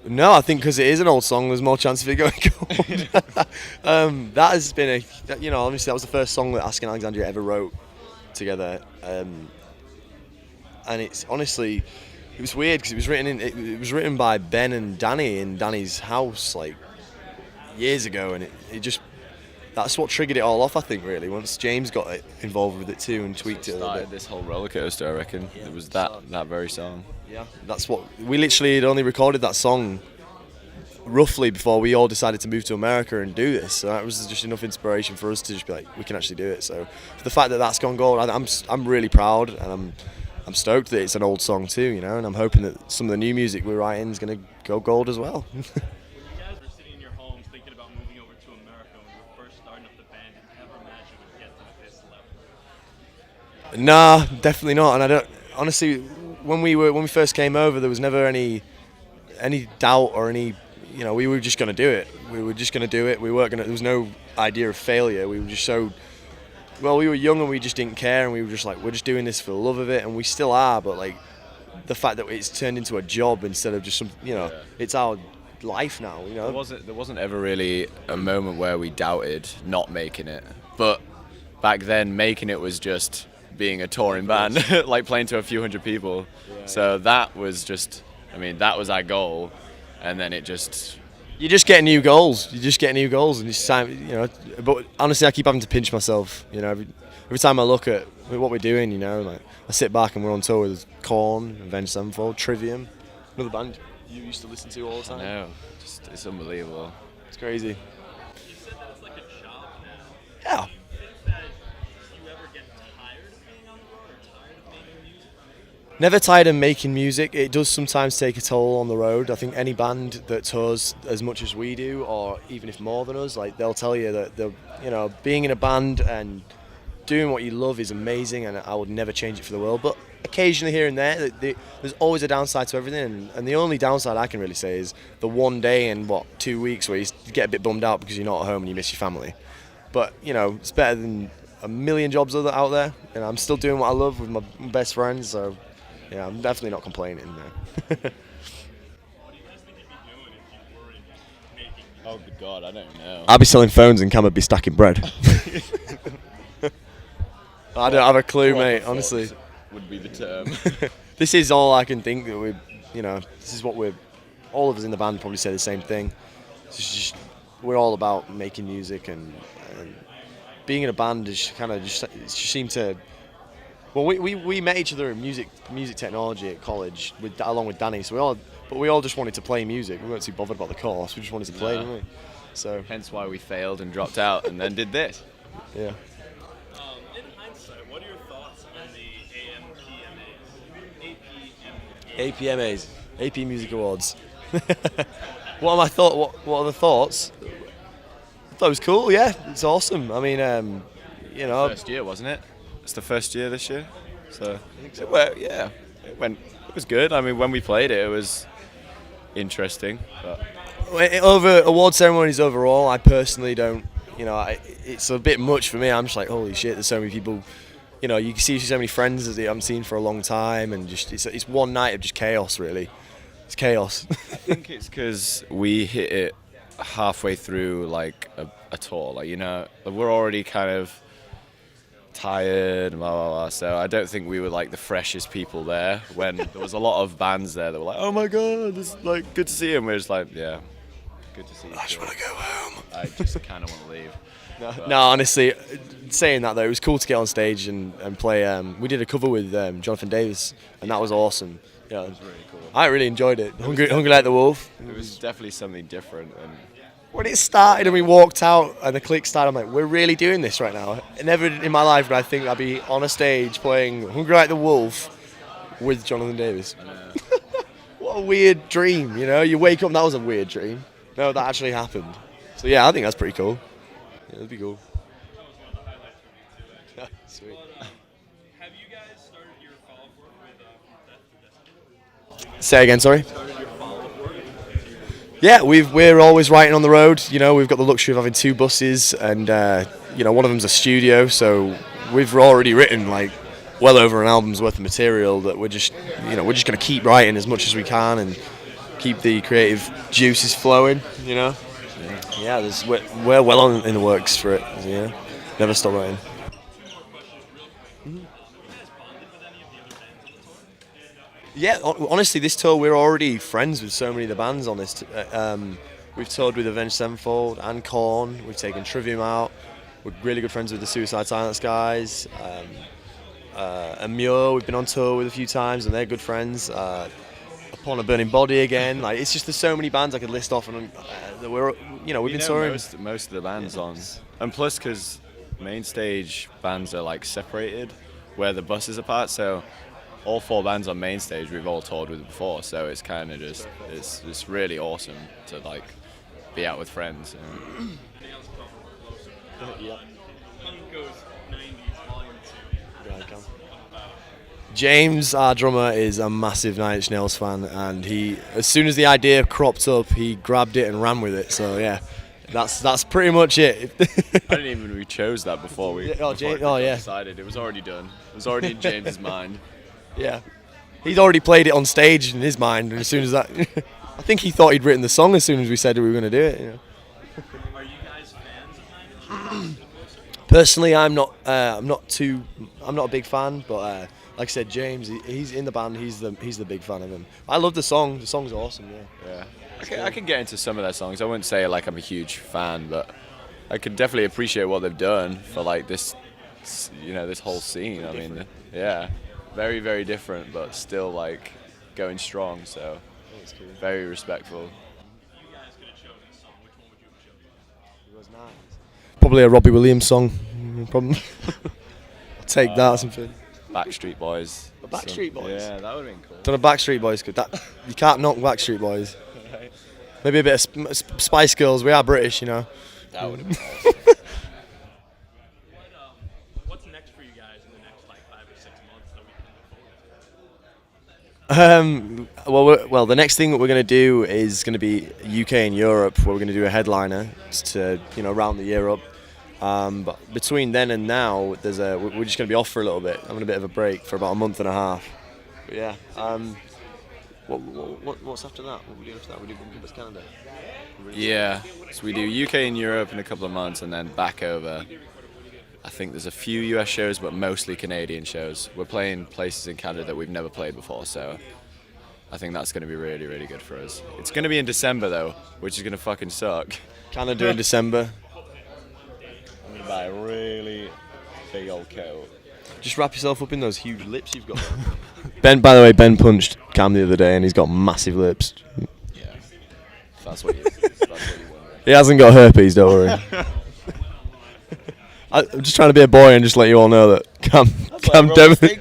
No, I think because it is an old song, there's more chance of it going gold. That has been obviously that was the first song that Ask and Alexandria ever wrote together, and it's honestly, it was weird because it was written by Ben and Danny in Danny's house like years ago, and it just, that's what triggered it all off, I think, really, once James got involved with it too and tweaked it a little bit. This whole roller coaster, I reckon. Yeah, it was that very song. Yeah, that's what we literally had only recorded that song roughly before we all decided to move to America and do this. So that was just enough inspiration for us to just be like, we can actually do it. So the fact that that's gone gold, I'm really proud, and I'm stoked that it's an old song too, you know, and I'm hoping that some of the new music we're writing is going to go gold as well. Nah, definitely not. And I don't honestly. When we first came over, there was never any doubt or any. You know, we were just going to do it. We were just going to do it. We weren't going to. There was no idea of failure. We were just so. Well, we were young and we just didn't care, and we were just like, we're just doing this for the love of it, and we still are. But like, the fact that it's turned into a job instead of just some. You know, it's our life now. You know, there wasn't ever really a moment where we doubted not making it, but back then making it was just being a touring band, like playing to a few hundred people. So that was just, I mean, that was our goal, and then it just... You just get new goals. You just get new goals, and it's time, you know. But honestly, I keep having to pinch myself, you know, every time I look at what we're doing, you know, like I sit back and we're on tour with Korn, Avenged Sevenfold, Trivium, another band you used to listen to all the time. I know, it's unbelievable. It's crazy. You said that it's like a job now. Yeah. Never tired of making music. It does sometimes take a toll on the road. I think any band that tours as much as we do, or even if more than us, like they'll tell you that being in a band and doing what you love is amazing, and I would never change it for the world. But occasionally here and there, there's always a downside to everything, and the only downside I can really say is the one day in 2 weeks where you get a bit bummed out because you're not at home and you miss your family. But you know, it's better than a million jobs out there, and I'm still doing what I love with my best friends. So. Yeah, I'm definitely not complaining. No. What do you guys think you'd be doing if you weren't making music? Oh, good God, I don't know. I'd be selling phones and Cam would be stacking bread. I don't have a clue, mate, honestly. Would be the term. This is all I can think that this is what all of us in the band probably say the same thing. We're all about making music, and being in a band is kind of just seemed to. Well, we met each other in music technology at college along with Danny. So we all just wanted to play music. We weren't too bothered about the course. We just wanted to play, didn't we? So hence why we failed and dropped out and then did this. Yeah. In hindsight, what are your thoughts on the APMAs, AP Music Awards. What are my thoughts? What are the thoughts? I thought it was cool. Yeah, it's awesome. I mean, First year, wasn't it? It's the first year this year, so well, yeah, it was good. I mean, when we played it, it was interesting. But over award ceremonies overall, I personally don't. It's a bit much for me. I'm just like, holy shit, there's so many people. You can see so many friends that I haven't seen for a long time, and just it's one night of just chaos, really. It's chaos. I think it's because we hit it halfway through like a tour, we're already kind of tired and blah blah blah, so I don't think we were like the freshest people there when there was a lot of bands there that were like, oh my god, this is like good to see you, and we're just like, yeah, good to see you. I just want to go home. I just kind of want to leave. No, honestly, saying that though, it was cool to get on stage and play. We did a cover with Jonathan Davis, and that was awesome. Yeah, it was really cool. I really enjoyed it. Hungry Like the Wolf. It was definitely something different. And when it started and we walked out and the click started, I'm like, we're really doing this right now. Never in my life would I think I'd be on a stage playing Hungry Like the Wolf with Jonathan Davis. What a weird dream, You wake up and that was a weird dream. No, that actually happened. So yeah, I think that's pretty cool. Yeah, that'd be cool. Sweet. Have you guys started your follow-up work with Death to Destiny? Say again, sorry? Yeah, we're always writing on the road. You know, we've got the luxury of having 2 buses, and you know, one of them's a studio, so we've already written like well over an album's worth of material that we're just going to keep writing as much as we can and keep the creative juices flowing. You know, yeah, we're well on in the works for it. Yeah, never stop writing. Yeah, honestly, this tour we're already friends with so many of the bands on this. We've toured with Avenged Sevenfold and Korn. We've taken Trivium out. We're really good friends with the Suicide Silence guys. And Muir, we've been on tour with a few times, and they're good friends. Upon a Burning Body again. Like, it's just there's so many bands I could list off, and that we've been touring. Most of the bands on, and plus because main stage bands are like separated, where the buses are apart. So all 4 bands on main stage we've all toured with before. So it's kind of just it's really awesome to like be out with friends. Yeah. Punk goes 90s volume 2. James, our drummer, is a massive Nine Inch Nails fan, and he, as soon as the idea cropped up, he grabbed it and ran with it. So yeah, that's pretty much it. I didn't even we chose that before we decided. It was already done. It was already in James's mind. Yeah, he'd already played it on stage in his mind, and as soon as that, I think he thought he'd written the song as soon as we said we were going to do it. You know? Are you guys fans of Nine Inch Nails? Personally, I'm not a big fan, but like I said, James, he's in the band. He's the big fan of him. I love the song. The song's awesome. Yeah. I can get into some of their songs. I wouldn't say like I'm a huge fan, but I could definitely appreciate what they've done for like this, this whole scene. I mean, yeah, very very different, but still like going strong. So very respectful. You guys could have chosen a song. Which one would you have chosen? Probably a Robbie Williams song. Probably. I'll take that or something. Backstreet Boys. Backstreet Boys? Yeah, that would have been cool. Don't know, Backstreet Boys could. You can't knock Backstreet Boys. Maybe a bit of Spice Girls. We are British, you know. That would have been awesome. What's next for you guys in the next like 5 or 6 months that we can look forward to? Well, the next thing that we're going to do is going to be UK and Europe, where we're going to do a headliner to round the year up. But between then and now, we're just going to be off for a little bit, having a bit of a break for about a month and a half. But yeah. What's after that? What we do after that? We do Bunkers Canada. Yeah, so we do UK and Europe in a couple of months, and then back over. I think there's a few US shows, but mostly Canadian shows. We're playing places in Canada that we've never played before, so I think that's going to be really, really good for us. It's going to be in December though, which is going to fucking suck. Canada in December. I'm going to buy a really big old coat. Just wrap yourself up in those huge lips you've got. By the way, Ben punched Cam the other day, and he's got massive lips. Yeah, that's what you want. He hasn't got herpes, don't worry. I'm just trying to be a boy and just let you all know that Cam definitely.